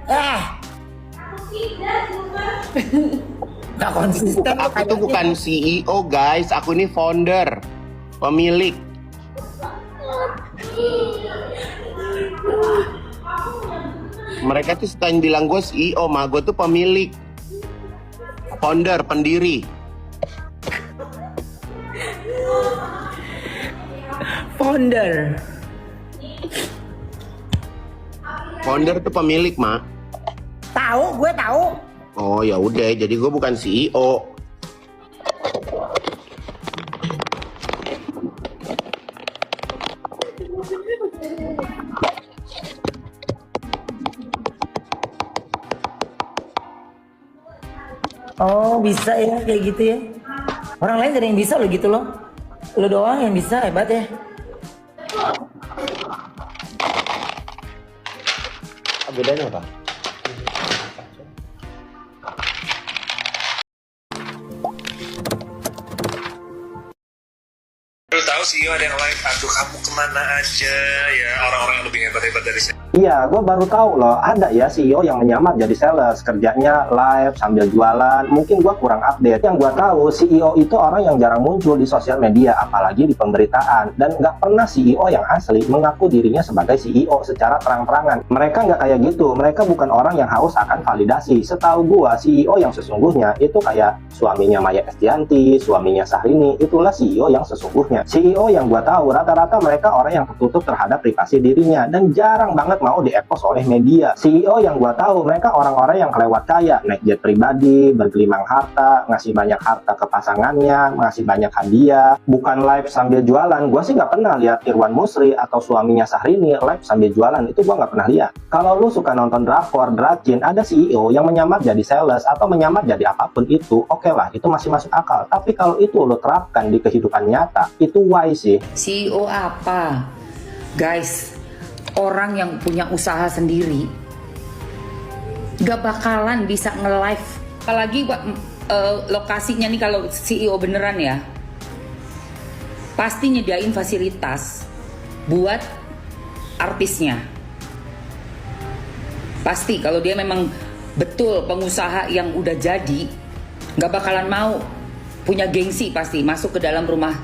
Eh, nggak konsisten. Aku tuh bukan CEO guys, aku ini founder, pemilik. Mereka tuh selain bilang gue CEO, mah gue tuh pemilik, founder, pendiri. Founder. Founder tuh pemilik, mah. Tahu, gue tahu. Oh ya udah, jadi gue bukan CEO. Oh, bisa ya kayak gitu ya. Orang lain gak ada yang bisa lo gitu loh. Lo doang yang bisa, hebat ya. Bedanya apa? Lu tahu CEO ada yang live, aduh kamu kemana aja ya, orang-orang yang lebih hebat-hebat dari saya. Iya, gue baru tahu loh, ada ya CEO yang menyamar jadi sales, kerjanya live sambil jualan. Mungkin gue kurang update. Yang gue tahu, CEO itu orang yang jarang muncul di sosial media, apalagi di pemberitaan. Dan nggak pernah CEO yang asli mengaku dirinya sebagai CEO secara terang-terangan. Mereka nggak kayak gitu, mereka bukan orang yang haus akan validasi. Setahu gue, CEO yang sesungguhnya itu kayak suaminya Maya Estianty, suaminya Syahrini, itulah CEO yang sesungguhnya. CEO yang gue tahu, rata-rata mereka orang yang tertutup terhadap privasi dirinya, dan jarang banget mau di-expose oleh media. CEO yang gua tahu mereka orang-orang yang kelewat kaya, naik jet pribadi, bergelimang harta, ngasih banyak harta ke pasangannya, ngasih banyak hadiah, bukan live sambil jualan. Gua sih nggak pernah lihat Irwan Musri atau suaminya Syahrini live sambil jualan, itu gua nggak pernah lihat. Kalau lu suka nonton drakor, dracin, ada CEO yang menyamar jadi sales atau menyamar jadi apapun itu, oke lah, itu masih masuk akal. Tapi kalau itu lu terapkan di kehidupan nyata, itu why sih? CEO apa? Guys, orang yang punya usaha sendiri gak bakalan bisa nge-live, apalagi lokasinya nih. Kalau CEO beneran ya, pasti nyediain fasilitas buat artisnya. Pasti kalau dia memang betul pengusaha yang udah jadi, gak bakalan mau punya gengsi pasti masuk ke dalam rumah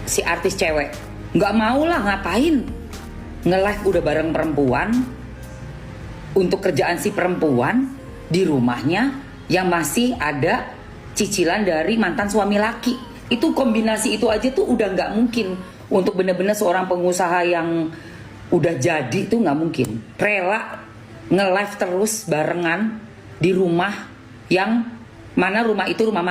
si artis cewek. Gak mau lah, ngapain nge-live udah bareng perempuan untuk kerjaan si perempuan di rumahnya yang masih ada cicilan dari mantan suami laki. Itu kombinasi itu aja tuh udah nggak mungkin. Untuk bener-bener seorang pengusaha yang udah jadi tuh nggak mungkin rela nge-live terus barengan di rumah yang mana rumah itu rumah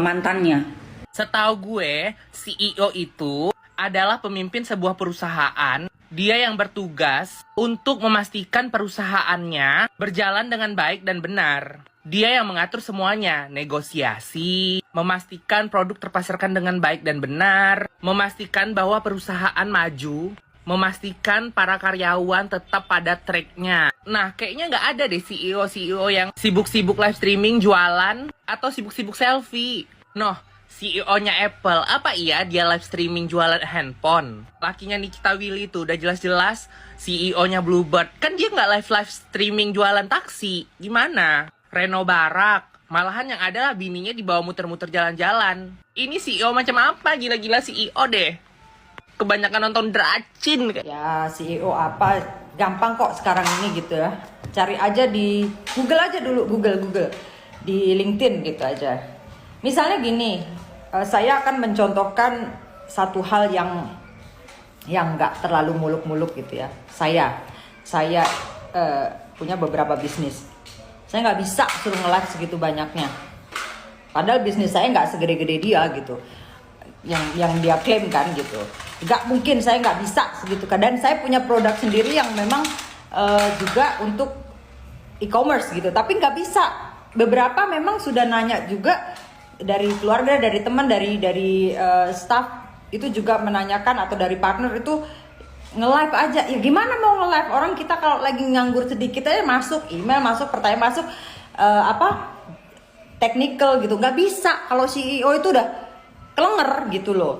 mantannya. Setahu gue, CEO itu adalah pemimpin sebuah perusahaan. Dia yang bertugas untuk memastikan perusahaannya berjalan dengan baik dan benar. Dia yang mengatur semuanya, negosiasi, memastikan produk terpasarkan dengan baik dan benar, memastikan bahwa perusahaan maju, memastikan para karyawan tetap pada tracknya. Nah, kayaknya nggak ada deh CEO yang sibuk-sibuk live streaming, jualan, atau sibuk-sibuk selfie. Noh, CEO-nya Apple, apa iya dia live streaming jualan handphone? Lakinya Nikita Willy tuh udah jelas-jelas CEO-nya Bluebird. Kan dia nggak live streaming jualan taksi. Gimana? Reno Barak. Malahan yang ada lah bininya dibawa muter-muter jalan-jalan. Ini CEO macam apa? Gila-gila CEO deh. Kebanyakan nonton dracin. Ya CEO apa? Gampang kok sekarang ini gitu ya. Cari aja di Google aja dulu, Google. Di LinkedIn gitu aja. Misalnya gini, saya akan mencontohkan satu hal yang nggak terlalu muluk-muluk gitu ya. Saya punya beberapa bisnis. Saya nggak bisa suruh nge-live segitu banyaknya. Padahal bisnis saya nggak segede-gede dia gitu. Yang dia klaim kan gitu. Nggak mungkin, saya nggak bisa segitu kan. Dan saya punya produk sendiri yang memang juga untuk e-commerce gitu. Tapi nggak bisa. Beberapa memang sudah nanya juga dari keluarga, dari teman, dari staff itu juga menanyakan, atau dari partner itu nge-live aja. Ya gimana mau nge-live? Orang kita kalau lagi nganggur sedikit aja masuk email, masuk pertanyaan, masuk technical gitu. Nggak bisa kalau CEO itu udah kelenger gitu loh.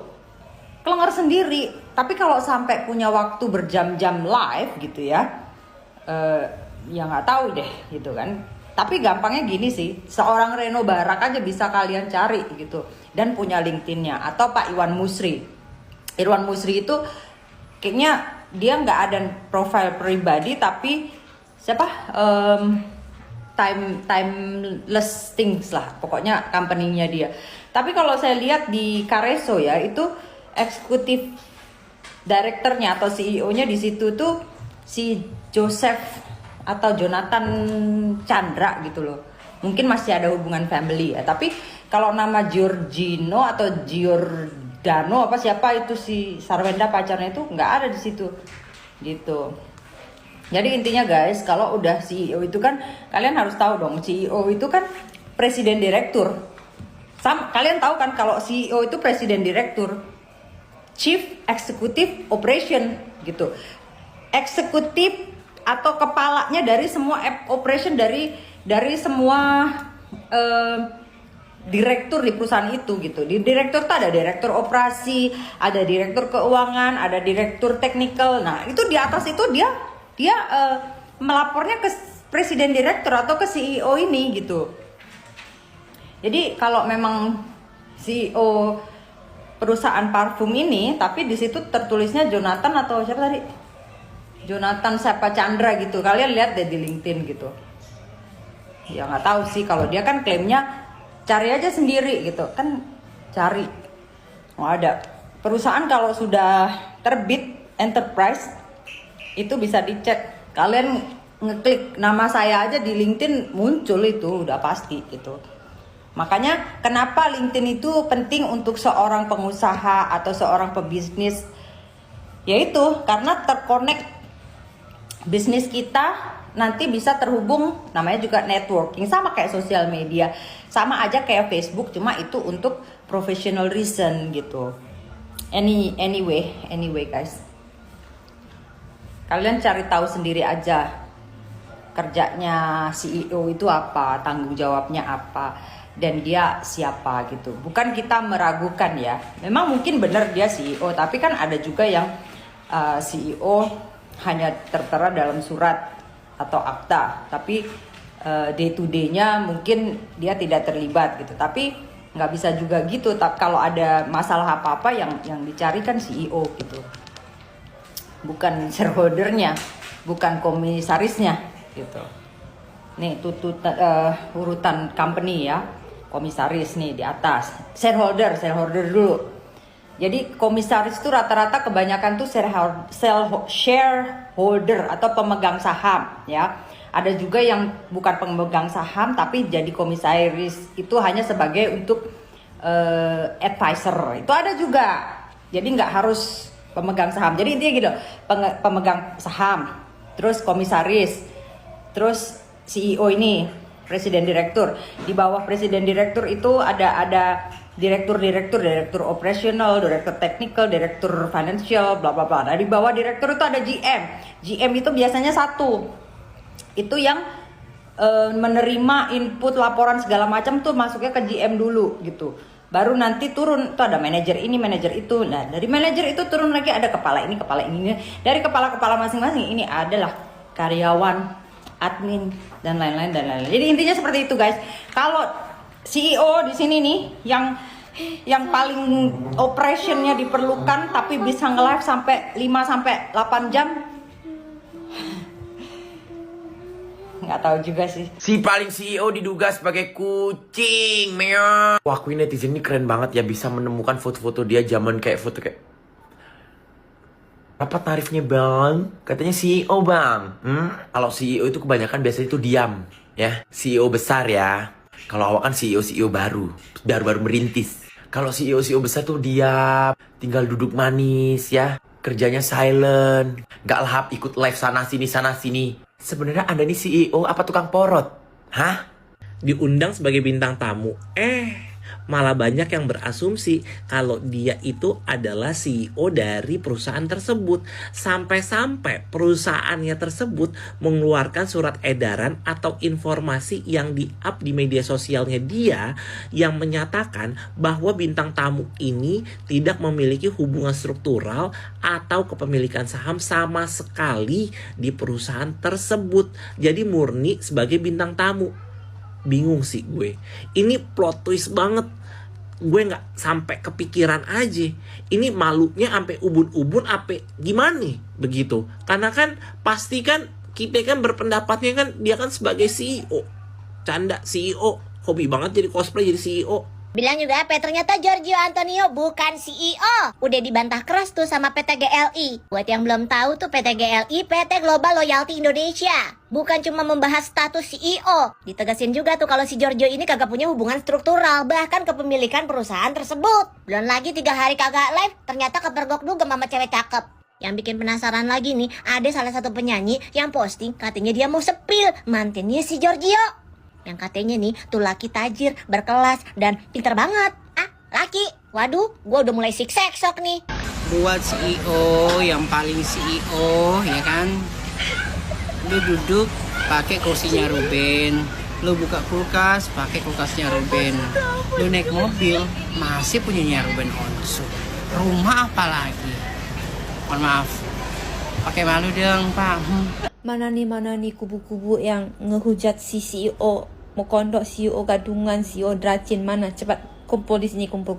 Kelenger sendiri. Tapi kalau sampai punya waktu berjam-jam live gitu ya, ya nggak tahu deh gitu kan. Tapi gampangnya gini sih, seorang Reno Barak aja bisa kalian cari gitu, dan punya LinkedIn-nya. Atau Pak Irwan Musri. Irwan Musri itu kayaknya dia nggak ada profile pribadi, tapi siapa timeless things lah, pokoknya company-nya dia. Tapi kalau saya lihat di Kareso ya, itu eksekutif direkturnya atau CEO-nya di situ tuh si Joseph atau Jonathan Chandra gitu loh. Mungkin masih ada hubungan family ya. Tapi kalau nama Giorgino atau Giordano apa siapa itu si Sarwenda pacarnya itu nggak ada di situ gitu. Jadi intinya guys, kalau udah CEO itu kan kalian harus tahu dong, CEO itu kan presiden direktur. Kalian tahu kan kalau CEO itu presiden direktur, Chief Executive Operation gitu. Eksekutif atau kepalanya dari semua operation dari semua direktur di perusahaan itu gitu. Di direktur tuh ada direktur operasi, ada direktur keuangan, ada direktur teknikal. Nah, itu di atas itu dia melapornya ke presiden direktur atau ke CEO ini gitu. Jadi kalau memang CEO perusahaan parfum ini, tapi di situ tertulisnya Jonathan atau siapa tadi? Jonathan siapa Chandra gitu. Kalian lihat deh di LinkedIn gitu. Ya nggak tahu sih, kalau dia kan klaimnya cari aja sendiri gitu kan, cari. Oh, ada perusahaan kalau sudah terbit enterprise itu bisa dicek. Kalian ngeklik nama saya aja di LinkedIn muncul itu udah pasti gitu. Makanya kenapa LinkedIn itu penting untuk seorang pengusaha atau seorang pebisnis, yaitu karena terkonek bisnis kita nanti bisa terhubung, namanya juga networking, sama kayak sosial media, sama aja kayak Facebook, cuma itu untuk professional reason gitu. Anyway guys, kalian cari tahu sendiri aja kerjanya CEO itu apa, tanggung jawabnya apa, dan dia siapa gitu. Bukan kita meragukan ya, memang mungkin benar dia CEO, tapi kan ada juga yang CEO hanya tertera dalam surat atau akta, tapi day to day-nya mungkin dia tidak terlibat gitu. Tapi nggak bisa juga gitu. Kalau ada masalah apa-apa yang dicari kan CEO gitu, bukan shareholder-nya, bukan komisarisnya gitu. Nih urutan company ya, komisaris nih di atas, shareholder dulu. Jadi komisaris itu rata-rata kebanyakan tuh shareholder atau pemegang saham ya. Ada juga yang bukan pemegang saham tapi jadi komisaris itu hanya sebagai untuk advisor. Itu ada juga. Jadi nggak harus pemegang saham. Jadi intinya gitu, pemegang saham, terus komisaris, terus CEO ini, presiden direktur. Di bawah presiden direktur itu ada direktur operasional, direktur technical, direktur financial, bla bla bla. Nah, di bawah direktur itu ada GM. GM itu biasanya satu. Itu yang menerima input laporan segala macam tuh masuknya ke GM dulu gitu. Baru nanti turun tuh ada manajer ini, manajer itu. Nah, dari manajer itu turun lagi ada kepala ini. Dari kepala-kepala masing-masing ini adalah karyawan, admin dan lain-lain. Jadi intinya seperti itu, guys. Kalau CEO di sini nih yang paling operationnya diperlukan tapi bisa nge-live sampai 5-8 jam, nggak tahu juga sih. Si paling CEO diduga sebagai kucing, meow. Wah, aku netizen ini keren banget ya, bisa menemukan foto-foto dia zaman kayak foto kayak apa tarifnya bang? Katanya CEO bang. Kalau CEO itu kebanyakan biasanya itu diam ya. CEO besar ya. Kalau awak kan CEO baru merintis. Kalau CEO besar tuh diam, tinggal duduk manis ya. Kerjanya silent, gak lahap ikut live sana sini. Sebenarnya Anda nih CEO apa tukang porot? Hah? Diundang sebagai bintang tamu, Malah banyak yang berasumsi kalau dia itu adalah CEO dari perusahaan tersebut. Sampai-sampai perusahaannya tersebut mengeluarkan surat edaran atau informasi yang di-up di media sosialnya dia yang menyatakan bahwa bintang tamu ini tidak memiliki hubungan struktural atau kepemilikan saham sama sekali di perusahaan tersebut. Jadi murni sebagai bintang tamu. Bingung sih gue. Ini plot twist banget. Gue nggak sampai kepikiran aja. Ini malunya sampai ubun-ubun apa gimana nih begitu. Karena kan pasti kan kita kan berpendapatnya kan dia kan sebagai CEO. Canda CEO. Hobi banget jadi cosplay jadi CEO. Bilang juga ternyata Giorgio Antonio bukan CEO. Udah dibantah keras tuh sama PT GLI. Buat yang belum tahu tuh PT GLI, PT Global Loyalty Indonesia. Bukan cuma membahas status CEO. Ditegasin juga tuh kalau si Giorgio ini kagak punya hubungan struktural, bahkan kepemilikan perusahaan tersebut. Belum lagi 3 hari kagak live, ternyata kepergok juga sama cewek cakep. Yang bikin penasaran lagi nih, ada salah satu penyanyi yang posting katanya dia mau sepil mantannya si Giorgio. Yang katanya nih tuh laki tajir, berkelas, dan pinter banget. Laki? Waduh, gue udah mulai siksek nih. Buat CEO yang paling CEO ya kan, lu duduk pakai kursinya Ruben, lu buka kulkas pakai kulkasnya Ruben, lu naik mobil masih punyanya Ruben Onsu, rumah apa lagi? Mohon maaf, pakai malu dong Pak. Mana nih kubu-kubu yang ngehujat si CEO, mau kondok CEO gadungan, CEO dracin, mana? Cepat kumpul di sini, kumpul.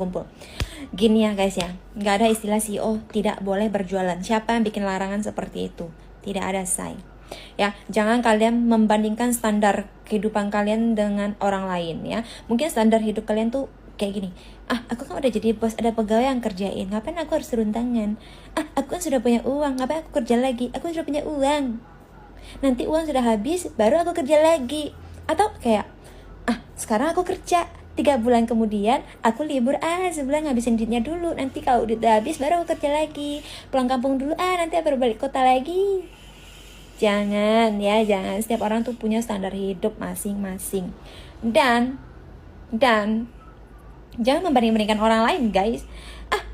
Gini ya guys ya, nggak ada istilah CEO tidak boleh berjualan. Siapa yang bikin larangan seperti itu? Tidak ada say. Ya, jangan kalian membandingkan standar kehidupan kalian dengan orang lain ya. Mungkin standar hidup kalian tuh kayak gini. Aku kan udah jadi bos, ada pegawai yang kerjain. Ngapain aku harus turun tangan? Aku kan sudah punya uang, ngapain aku kerja lagi? Aku sudah punya uang. Nanti uang sudah habis, baru aku kerja lagi. Atau kayak, sekarang aku kerja, 3 bulan kemudian aku libur, sebulan ngabisin duitnya dulu. Nanti kalau duit udah habis, baru aku kerja lagi. Pulang kampung dulu, nanti baru balik kota lagi. Jangan ya, jangan. Setiap orang tuh punya standar hidup masing-masing. Dan jangan membanding-bandingkan orang lain guys.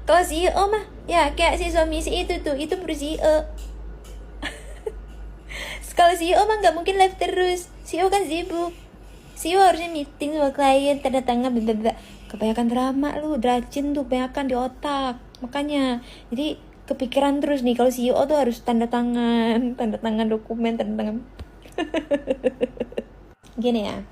Kalau CEO mah, ya kayak si suami si itu tuh, itu baru CEO. Kalau CEO mah nggak mungkin live terus. CEO kan sibuk. CEO harusnya meeting sama klien, tanda tangan, blablabla. Kebanyakan drama lu, dracin tuh kebanyakan di otak. Makanya, jadi kepikiran terus nih kalau CEO tuh harus tanda tangan dokumen, tanda tangan. Gini ya,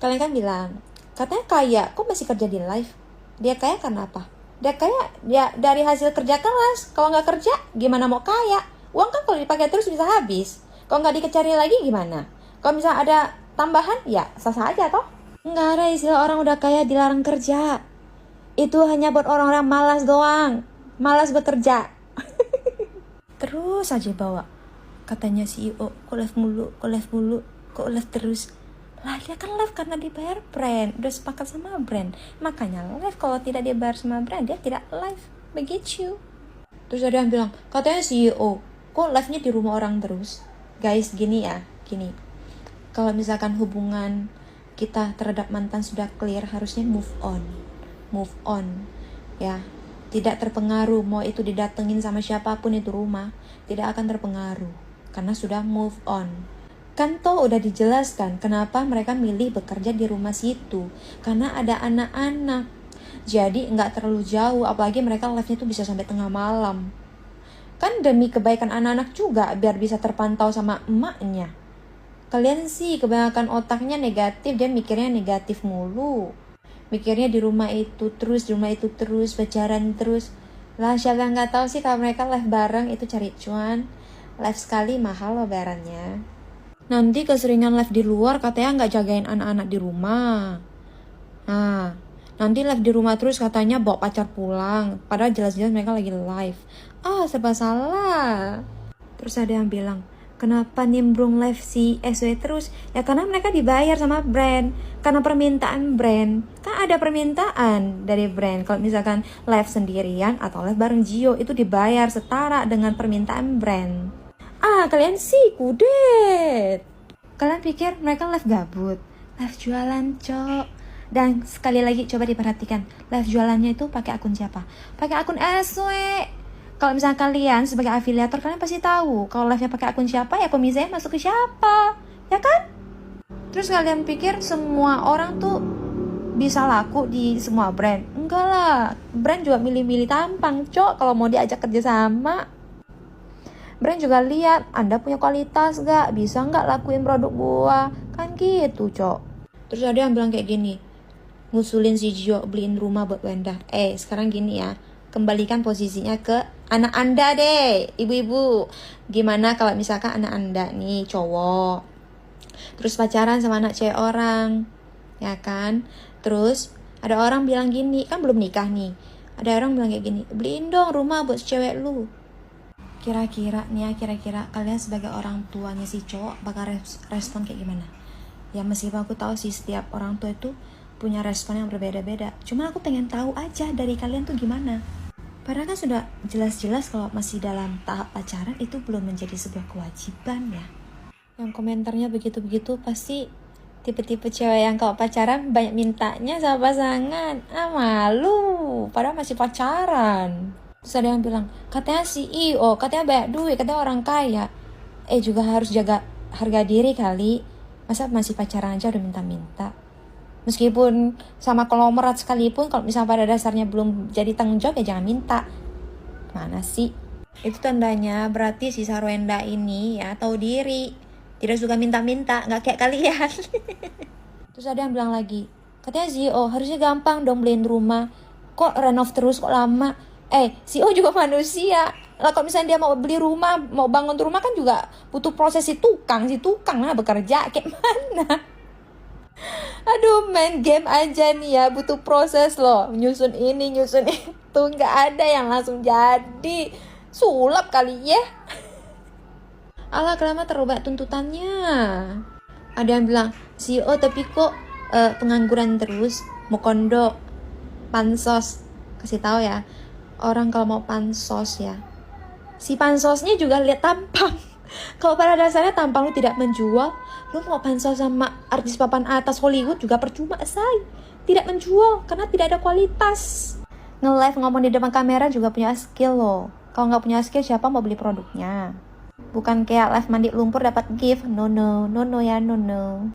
kalian kan bilang, katanya kaya, kok masih kerja di live? Dia kaya karena apa? Dia kaya ya dari hasil kerja keras. Kalau nggak kerja, gimana mau kaya? Uang kan kalau dipakai terus bisa habis. Kalau nggak dicari lagi gimana? Kalau misalnya ada tambahan, ya sah-sah aja toh. Nggak ada istilah orang udah kaya dilarang kerja. Itu hanya buat orang-orang malas doang. Malas bekerja. Terus aja bawa. Katanya CEO, kok live mulu, kok live terus. Lah dia kan live karena dibayar brand. Udah sepakat sama brand. Makanya live, kalau tidak dibayar sama brand, dia tidak live. Begitu. Terus ada yang bilang, katanya CEO, kok live-nya di rumah orang terus? Guys, gini ya, gini. Kalau misalkan hubungan kita terhadap mantan sudah clear, harusnya move on, ya. Tidak terpengaruh, mau itu didatengin sama siapapun itu rumah, tidak akan terpengaruh, karena sudah move on. Kan toh udah dijelaskan kenapa mereka milih bekerja di rumah situ, karena ada anak-anak. Jadi nggak terlalu jauh, apalagi mereka live-nya tuh bisa sampai tengah malam. Kan demi kebaikan anak-anak juga, biar bisa terpantau sama emaknya. Kalian sih kebanyakan otaknya negatif, dia mikirnya negatif mulu. Mikirnya di rumah itu terus, pacaran terus. Lah siapa yang nggak tahu sih kalau mereka live bareng itu cari cuan. Live sekali mahal loh bayarannya. Nanti keseringan live di luar katanya nggak jagain anak-anak di rumah. Nah, nanti live di rumah terus katanya bawa pacar pulang. Padahal jelas-jelas mereka lagi live. Serba salah. Terus ada yang bilang, kenapa nimbrung live si SW terus? Ya karena mereka dibayar sama brand. Karena permintaan brand. Kan ada permintaan dari brand. Kalau misalkan live sendirian atau live bareng Gio, itu dibayar setara dengan permintaan brand. Kalian sih kudet. Kalian pikir mereka live gabut? Live jualan, cok. Dan sekali lagi coba diperhatikan, live jualannya itu pakai akun siapa? Pakai akun SW. Kalau misalnya kalian sebagai afiliator, kalian pasti tahu kalau live-nya pakai akun siapa, ya komisnya masuk ke siapa, ya kan? Terus kalian pikir semua orang tuh bisa laku di semua brand? Enggak lah, brand juga milih-milih tampang, Cok, kalau mau diajak kerja sama. Brand juga lihat, Anda punya kualitas gak? Bisa gak lakuin produk gua? Kan gitu, Cok. Terus ada yang bilang kayak gini, ngusulin si Gio beliin rumah buat Wenda. Sekarang gini ya, kembalikan posisinya ke anak Anda deh, ibu-ibu. Gimana kalau misalkan anak Anda nih cowok, terus pacaran sama anak cewek orang, ya kan? Terus ada orang bilang gini, kan belum nikah nih, ada orang bilang kayak gini, beliin dong rumah buat cewek lu. Kira-kira kalian sebagai orang tuanya si cowok bakal respon kayak gimana? Ya meskipun aku tahu sih setiap orang tua itu punya respon yang berbeda-beda, cuma aku pengen tahu aja dari kalian tuh gimana. Padahal kan sudah jelas-jelas kalau masih dalam tahap pacaran itu belum menjadi sebuah kewajiban ya. Yang komentarnya begitu-begitu pasti tipe-tipe cewek yang kalau pacaran banyak mintanya sama pasangan. Malu, padahal masih pacaran. Terus ada yang bilang, katanya CEO, katanya banyak duit, katanya orang kaya. Juga harus jaga harga diri kali. Masa masih pacaran aja udah minta-minta? Meskipun sama konglomerat sekalipun, kalau misalnya pada dasarnya belum jadi tanggung jawab, ya jangan minta. Mana sih? Itu tandanya berarti si Sarwenda ini ya tahu diri, tidak suka minta-minta, nggak kayak kalian. Terus ada yang bilang lagi, katanya CEO harusnya gampang dong beliin rumah, kok renov terus, kok lama. CEO juga manusia lah. Kalau misalnya dia mau beli rumah, mau bangun rumah kan juga butuh proses si tukang lah bekerja kayak mana. Aduh, main game aja nih ya butuh proses loh, nyusun ini nyusun itu, nggak ada yang langsung jadi. Sulap kali ya. Alah, kelama terlalu banyak tuntutannya. Ada yang bilang, CEO tapi kok pengangguran terus, mau kondok, pansos. Kasih tahu ya, orang kalau mau pansos ya, si pansosnya juga lihat tampang. Kalau pada dasarnya tampang lu tidak menjual, lu mau pansos sama artis papan atas Hollywood juga percuma, say. Tidak menjual karena tidak ada kualitas. Nge-live ngomong di depan kamera juga punya skill loh. Kalau nggak punya skill, siapa mau beli produknya? Bukan kayak live mandi lumpur dapat gift. No ya, no.